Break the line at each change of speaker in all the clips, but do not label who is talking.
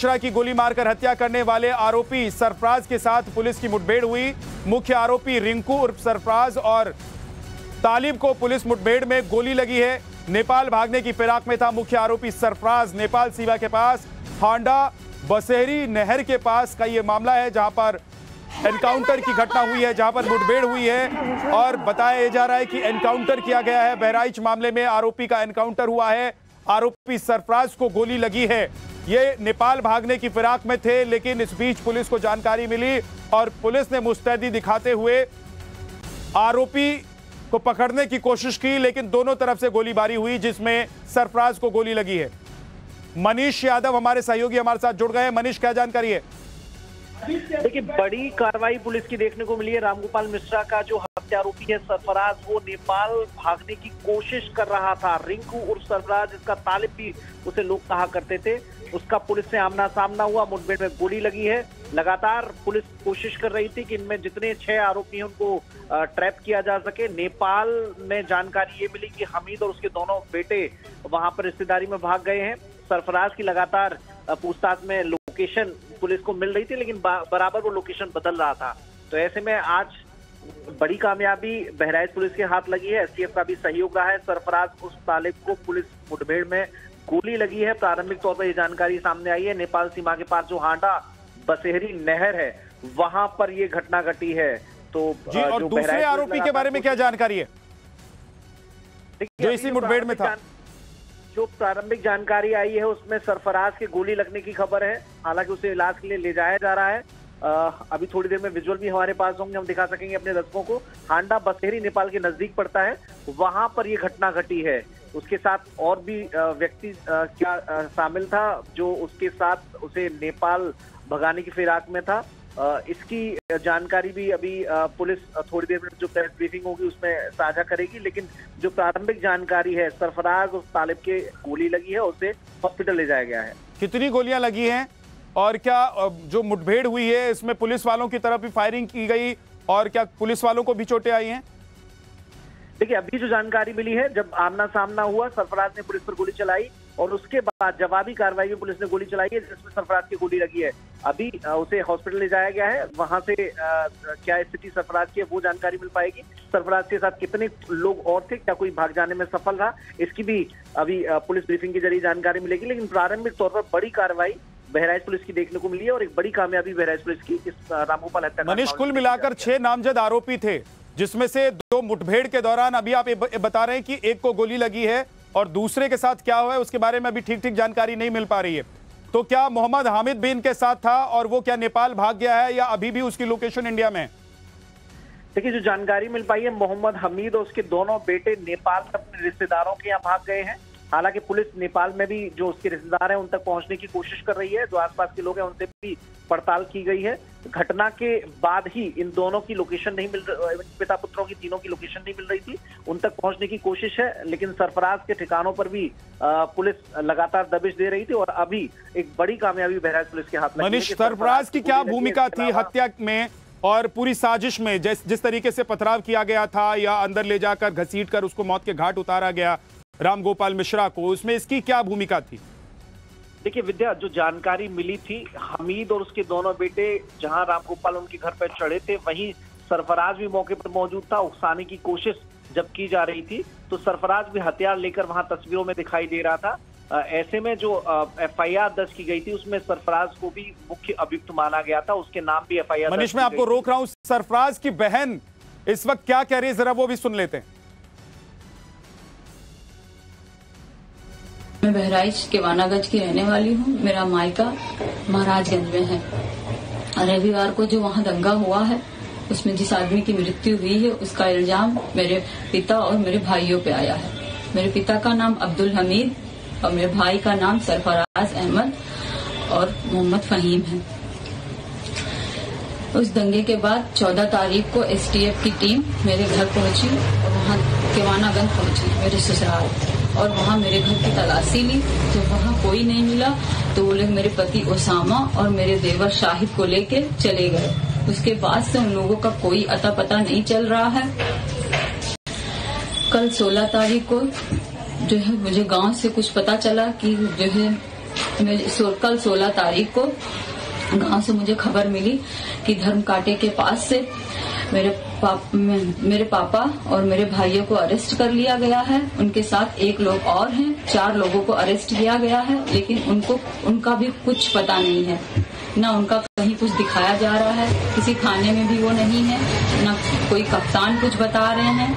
मिश्रा की गोली मारकर हत्या करने वाले आरोपी सरफराज के साथ पुलिस की मुठभेड़ हुई। मुख्य आरोपी रिंकू उर्फ सरफराज और तालिब को पुलिस मुठभेड़ में गोली लगी है। नेपाल भागने की फिराक में था मुख्य आरोपी सरफराज। नेपाल सीमा के पास हांडा बसेहरी नहर के पास का ये मामला है, जहां पर एनकाउंटर की घटना हुई है, जहां पर मुठभेड़ हुई है और बताया जा रहा है कि एनकाउंटर किया गया है। बहराइच मामले में आरोपी का एनकाउंटर हुआ है। आरोपी सरफराज को गोली लगी है। ये नेपाल भागने की फिराक में थे, लेकिन इस बीच पुलिस को जानकारी मिली और पुलिस ने मुस्तैदी दिखाते हुए आरोपी को पकड़ने की कोशिश की, लेकिन दोनों तरफ से गोलीबारी हुई, जिसमें सरफराज को गोली लगी है। मनीष यादव हमारे सहयोगी हमारे साथ जुड़ गए हैं। मनीष, क्या जानकारी है?
देखिए, बड़ी कार्रवाई पुलिस की देखने को मिली है। रामगोपाल मिश्रा का जो हत्या आरोपी है सरफराज, वो नेपाल भागने की कोशिश कर रहा था। रिंकू उर्फ सरफराज, जिसका तालिब भी उसे लोग कहा करते थे, उसका पुलिस से आमना सामना हुआ। मुठभेड़ में गोली लगी है। लगातार पुलिस कोशिश कर रही थी कि इनमें जितने 6 आरोपी हैं उनको ट्रैप किया जा सके। नेपाल में जानकारी ये मिली कि हमीद और उसके दोनों बेटे वहां पर रिश्तेदारी में भाग गए हैं। सरफराज की लगातार पूछताछ में लोकेशन पुलिस को मिल रही थी, लेकिन बराबर वो लोकेशन बदल रहा था। तो ऐसे में आज बड़ी कामयाबी बहराइच पुलिस के हाथ लगी है। एसटीएफ का भी सहयोग रहा है। सरफराज उस तालिब को पुलिस मुठभेड़ में गोली लगी है। प्रारंभिक तौर पर ये जानकारी सामने आई है। नेपाल सीमा के पास जो हांडा बसेहरी नहर है, वहां पर ये घटना घटी है। तो
जी, और दूसरे आरोपी के बारे में क्या जानकारी है जो इसी मुठभेड़ में था?
जो प्रारंभिक जानकारी आई है उसमें सरफराज के गोली लगने की खबर है। हालांकि उसे इलाज के लिए ले जाया जा रहा है। अभी थोड़ी देर में विजुअल भी हमारे पास होंगे, हम दिखा सकेंगे अपने दर्शकों को। हांडा बसेहरी नेपाल के नजदीक पड़ता है, वहां पर ये घटना घटी है। उसके साथ और भी व्यक्ति क्या शामिल था जो उसके साथ उसे नेपाल भगाने की फिराक में था। इसकी जानकारी भी अभी पुलिस थोड़ी देर में जो प्रेस ब्रीफिंग होगी उसमें साझा करेगी। लेकिन जो प्रारंभिक जानकारी है, सरफराज उस तालिब के गोली लगी है, उसे हॉस्पिटल ले जाया गया है।
कितनी गोलियां लगी हैं और क्या जो मुठभेड़ हुई है इसमें पुलिस वालों की तरफ भी फायरिंग की गई और क्या पुलिस वालों को भी चोटें आई हैं?
देखिए, अभी जो जानकारी मिली है, जब आमना सामना हुआ, सरफराज ने पुलिस पर गोली चलाई और उसके बाद जवाबी कार्रवाई में पुलिस ने गोली चलाई है, जिसमें सरफराज की गोली लगी है। अभी उसे हॉस्पिटल ले जाया गया है। वहां से क्या स्थिति सरफराज की है वो जानकारी मिल पाएगी। सरफराज के साथ कितने लोग और थे, क्या कोई भाग जाने में सफल रहा, इसकी भी अभी पुलिस ब्रीफिंग के जरिए जानकारी मिलेगी। लेकिन प्रारंभिक तौर पर बड़ी कार्रवाई बहराइच पुलिस की देखने को मिली है और एक बड़ी कामयाबी बहराइच पुलिस की इस रामगोपाल हत्याकांड।
मनीष, कुल मिलाकर 6 नामजद आरोपी थे, जिसमें से 2 मुठभेड़ के दौरान अभी आप बता रहे हैं कि एक को गोली लगी है और दूसरे के साथ क्या हुआ है उसके बारे में अभी ठीक जानकारी नहीं मिल पा रही है। तो क्या मोहम्मद हामिद भी इनके साथ था और वो क्या नेपाल भाग गया है या अभी भी उसकी लोकेशन इंडिया में?
देखिए, जो जानकारी मिल पाई है, मोहम्मद हमीद और उसके दोनों बेटे नेपाल में अपने रिश्तेदारों के यहाँ भाग गए हैं। हालांकि पुलिस नेपाल में भी जो उसके रिश्तेदार हैं उन तक पहुंचने की कोशिश कर रही है। जो आसपास के लोग हैं उनसे भी पड़ताल की गई है। घटना के बाद ही इन दोनों की लोकेशन नहीं मिल रही, पिता पुत्रों की तीनों की लोकेशन नहीं मिल रही थी, उन तक पहुंचने की कोशिश है। लेकिन सरफराज के ठिकानों पर भी पुलिस लगातार दबिश दे रही थी और अभी एक बड़ी कामयाबी बहराइच पुलिस के हाथ लगी है।
मनीष, सरफराज की क्या भूमिका थी हत्या में और पूरी साजिश में? जिस तरीके से पथराव किया गया था या अंदर ले जाकर घसीट कर उसको मौत के घाट उतारा गया रामगोपाल मिश्रा को, उसमें इसकी क्या भूमिका थी?
देखिए विद्या, जो जानकारी मिली थी, हमीद और उसके दोनों बेटे जहां रामगोपाल उनके घर पर चढ़े थे, वहीं सरफराज भी मौके पर मौजूद था। उकसाने की कोशिश जब की जा रही थी तो सरफराज भी हथियार लेकर वहां तस्वीरों में दिखाई दे रहा था। ऐसे में जो एफआईआर दर्ज की गई थी उसमें सरफराज को भी मुख्य अभियुक्त माना गया था। उसके नाम भी एफआईआर।
मनीष, मैं आपको रोक रहा हूं। सरफराज की बहन इस वक्त क्या कह रही है, जरा वो भी सुन लेते हैं।
मैं बहराइच के वानागंज की रहने वाली हूँ। मेरा मायका महाराजगंज में है। रविवार को जो वहाँ दंगा हुआ है उसमें जिस आदमी की मृत्यु हुई है उसका इल्जाम मेरे पिता और मेरे भाइयों पे आया है। मेरे पिता का नाम अब्दुल हमीद और मेरे भाई का नाम सरफराज अहमद और मोहम्मद फहीम है। उस दंगे के बाद 14 तारीख को एसटीएफ की टीम मेरे घर पहुंची और वहाँ केवानागंज पहुंची, मेरे ससुराल, और वहाँ मेरे घर की तलाशी ली। जब वहाँ कोई नहीं मिला तो वो लोग मेरे पति ओसामा और मेरे देवर शाहिद को लेके चले गए। उसके बाद से उन लोगों का कोई अता पता नहीं चल रहा है। कल 16 तारीख को जो है मुझे गांव से कुछ पता चला कि जो है कल 16 तारीख को गांव से मुझे खबर मिली कि धर्म कांटे के पास से मेरे पापा और मेरे भाइयों को अरेस्ट कर लिया गया है। उनके साथ एक लोग और हैं, 4 लोगों को अरेस्ट किया गया है, लेकिन उनका भी कुछ पता नहीं है। ना उनका कहीं कुछ दिखाया जा रहा है, किसी थाने में भी वो नहीं है, ना कोई कप्तान कुछ बता रहे हैं,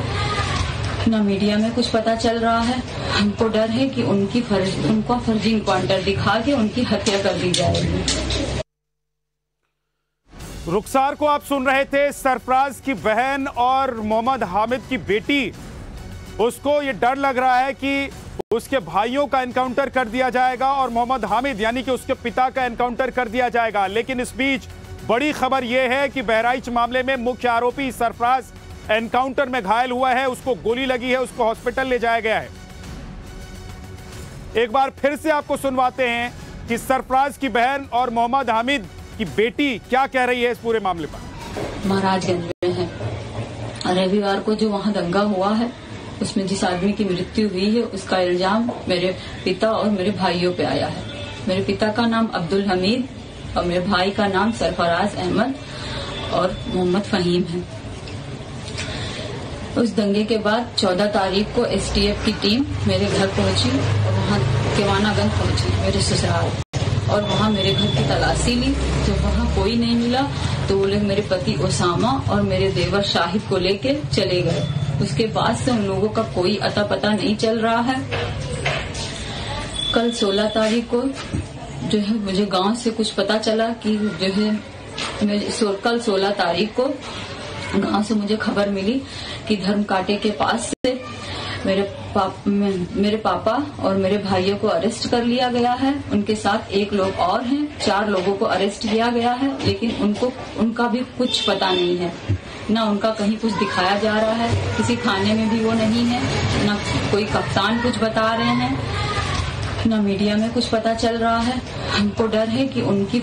ना मीडिया में कुछ पता चल रहा है। हमको डर है कि उनको फर्जी इनकाउंटर दिखा के उनकी हत्या कर दी जाएगी।
रुखसार को आप सुन रहे थे। सरफराज की बहन और मोहम्मद हामिद की बेटी, उसको ये डर लग रहा है कि उसके भाइयों का एनकाउंटर कर दिया जाएगा और मोहम्मद हामिद यानी कि उसके पिता का एनकाउंटर कर दिया जाएगा। लेकिन इस बीच बड़ी खबर यह है कि बहराइच मामले में मुख्य आरोपी सरफराज एनकाउंटर में घायल हुआ है, उसको गोली लगी है, उसको हॉस्पिटल ले जाया गया है। एक बार फिर से आपको सुनवाते हैं कि सरफराज की बहन और मोहम्मद हामिद की बेटी क्या कह रही है इस पूरे मामले पर।
महाराजगंज में है, रविवार को जो वहाँ दंगा हुआ है उसमें जिस आदमी की मृत्यु हुई है उसका इल्जाम मेरे पिता और मेरे भाइयों पे आया है। मेरे पिता का नाम अब्दुल हमीद और मेरे भाई का नाम सरफराज अहमद और मोहम्मद फहीम है। उस दंगे के बाद 14 तारीख को एसटीएफ की टीम मेरे घर पहुंची और वहाँ केवानागंज पहुंची, मेरे ससुराल, और वहाँ मेरे घर की तलाशी ली। जब वहाँ कोई नहीं मिला तो वो लोग मेरे पति ओसामा और मेरे देवर शाहिद को लेके चले गए। उसके बाद से उन लोगों का कोई अता पता नहीं चल रहा है। कल 16 तारीख को जो है मुझे गांव से कुछ पता चला कि जो है कल 16 तारीख को गांव से मुझे खबर मिली कि धर्म कांटे के पास से मेरे पापा और मेरे भाइयों को अरेस्ट कर लिया गया है। उनके साथ एक लोग और हैं, 4 लोगों को अरेस्ट किया गया है, लेकिन उनका भी कुछ पता नहीं है। ना उनका कहीं कुछ दिखाया जा रहा है, किसी थाने में भी वो नहीं है, ना कोई कप्तान कुछ बता रहे हैं, ना मीडिया में कुछ पता चल रहा है। हमको डर है कि उनको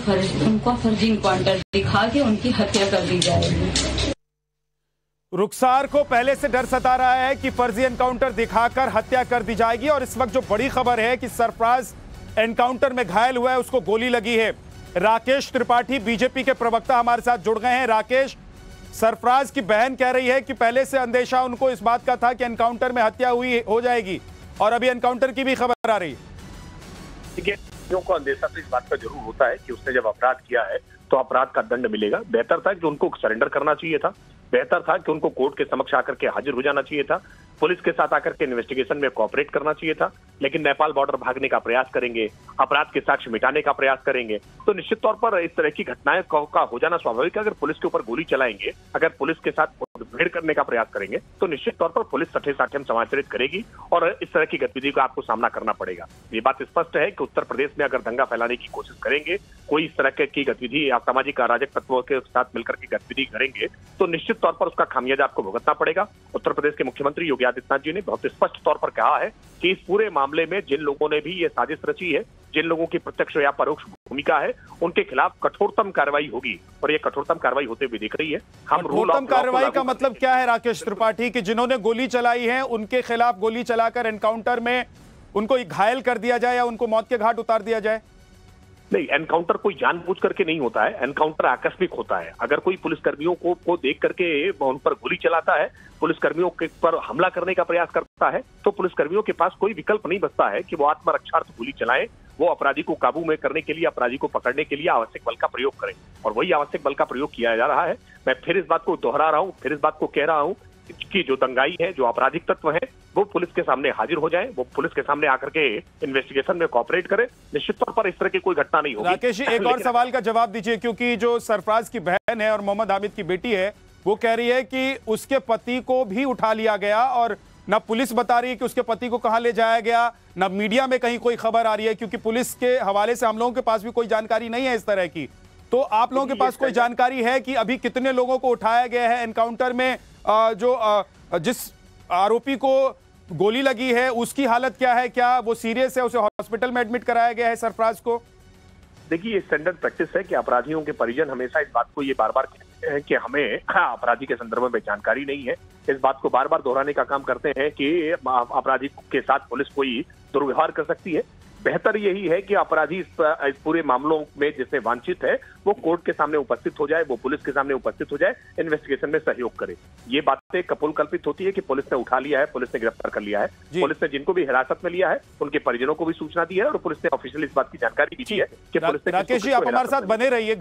फर्जी इनकाउंटर दिखा के उनकी हत्या कर दी जाएगी।
रुखसार को पहले से डर सता रहा है कि फर्जी एनकाउंटर दिखाकर हत्या कर दी जाएगी। और इस वक्त जो बड़ी खबर है कि सरफराज एनकाउंटर में घायल हुआ है, उसको गोली लगी है। राकेश त्रिपाठी बीजेपी के प्रवक्ता हमारे साथ जुड़ गए हैं। राकेश, सरफराज की बहन कह रही है कि पहले से अंदेशा उनको इस बात का था कि एनकाउंटर में हत्या हो जाएगी और अभी एनकाउंटर की भी खबर आ रही है।
देखिए, को अंदेशा तो इस बात का जरूर होता है कि उसने जब अपराध किया है तो अपराध का दंड मिलेगा। बेहतर था कि उनको सरेंडर करना चाहिए था, बेहतर था कि उनको कोर्ट के समक्ष आकर के हाजिर हो जाना चाहिए था, पुलिस के साथ आकर के इन्वेस्टिगेशन में कोऑपरेट करना चाहिए था। लेकिन नेपाल बॉर्डर भागने का प्रयास करेंगे, अपराध के साक्ष्य मिटाने का प्रयास करेंगे, तो निश्चित तौर पर इस तरह की घटनाएं का हो जाना स्वाभाविक है। अगर पुलिस के ऊपर गोली चलाएंगे, अगर पुलिस के साथ मुठभेड़ करने का प्रयास करेंगे, तो निश्चित तौर पर पुलिस सठे साठे समाचरित करेगी और इस तरह की गतिविधि का आपको सामना करना पड़ेगा। ये बात स्पष्ट है कि उत्तर प्रदेश में अगर दंगा फैलाने की कोशिश करेंगे, कोई इस तरह की गतिविधि असामाजिक अराजक तत्वों के साथ मिलकर के गतिविधि करेंगे, तो निश्चित तौर पर उसका खामियाजा आपको भुगतना पड़ेगा। उत्तर प्रदेश के मुख्यमंत्री योगी आदित्यनाथ जी ने बहुत स्पष्ट तौर पर कहा है कि इस पूरे मामले में जिन लोगों ने भी ये साजिश रची है, जिन लोगों की प्रत्यक्ष या परोक्ष भूमिका है, उनके खिलाफ कठोरतम कार्रवाई होगी और ये कठोरतम कार्रवाई होते हुए दिख रही है। हम
कठोरतम कार्रवाई का मतलब क्या है राकेश त्रिपाठी, कि जिन्होंने गोली चलाई है उनके खिलाफ गोली चलाकर एनकाउंटर में उनको घायल कर दिया जाए या उनको मौत के घाट उतार दिया जाए?
नहीं, एनकाउंटर कोई जानबूझ करके नहीं होता है, एनकाउंटर आकस्मिक होता है। अगर कोई पुलिसकर्मियों को देख करके उन पर गोली चलाता है, पुलिसकर्मियों के पर हमला करने का प्रयास करता है, तो पुलिसकर्मियों के पास कोई विकल्प नहीं बचता है कि वो आत्मरक्षार्थ गोली चलाएं, वो अपराधी को काबू में करने के लिए, अपराधी को पकड़ने के लिए आवश्यक बल का प्रयोग करें। और वही आवश्यक बल का प्रयोग किया जा रहा है। मैं फिर इस बात को दोहरा रहा हूं, फिर इस बात को कह रहा हूं कि जो दंगाई है, जो आपराधिक तत्व है, वो पुलिस के सामने हाजिर हो जाए, वो पुलिस के सामने आकर के इन्वेस्टिगेशन में कोऑपरेट करे। निश्चित तौर पर इस तरह की कोई घटना नहीं होगी।
राकेश जी, एक और सवाल का जवाब दीजिए, क्योंकि जो सरफराज की बहन है और मोहम्मद हामिद की बेटी है, वो कह रही है कि उसके पति को भी उठा लिया गया और ना पुलिस बता रही है कि उसके पति को कहां ले जाया गया, ना मीडिया में कहीं कोई खबर आ रही है, क्योंकि पुलिस के हवाले से हम लोगों के पास भी कोई जानकारी नहीं है इस तरह की। तो आप लोगों के पास कोई जानकारी है कि अभी कितने लोगों को उठाया गया है एनकाउंटर में? जिस आरोपी को गोली लगी है उसकी हालत क्या है? क्या वो सीरियस है? उसे हॉस्पिटल में एडमिट कराया गया है सरफराज को?
देखिए, ये स्टैंडर्ड प्रैक्टिस है कि अपराधियों के परिजन हमेशा इस बात को ये बार बार कहते हैं कि हमें अपराधी के संदर्भ में जानकारी नहीं है। इस बात को बार बार दोहराने का काम करते हैं कि अपराधी के साथ पुलिस कोई दुर्व्यवहार कर सकती है। बेहतर यही है कि अपराधी इस पूरे मामलों में जिससे वांछित है वो कोर्ट के सामने उपस्थित हो जाए, वो पुलिस के सामने उपस्थित हो जाए, इन्वेस्टिगेशन में सहयोग करे। ये बातें कपोल कल्पित होती है कि पुलिस ने उठा लिया है, पुलिस ने गिरफ्तार कर लिया है, पुलिस ने जिनको भी हिरासत में लिया है उनके परिजनों को भी सूचना दी है और पुलिस ने ऑफिशियल इस बात की जानकारी भी दी है कि पुलिस ने।
राकेश जी, आप हमारे साथ बने रहिए।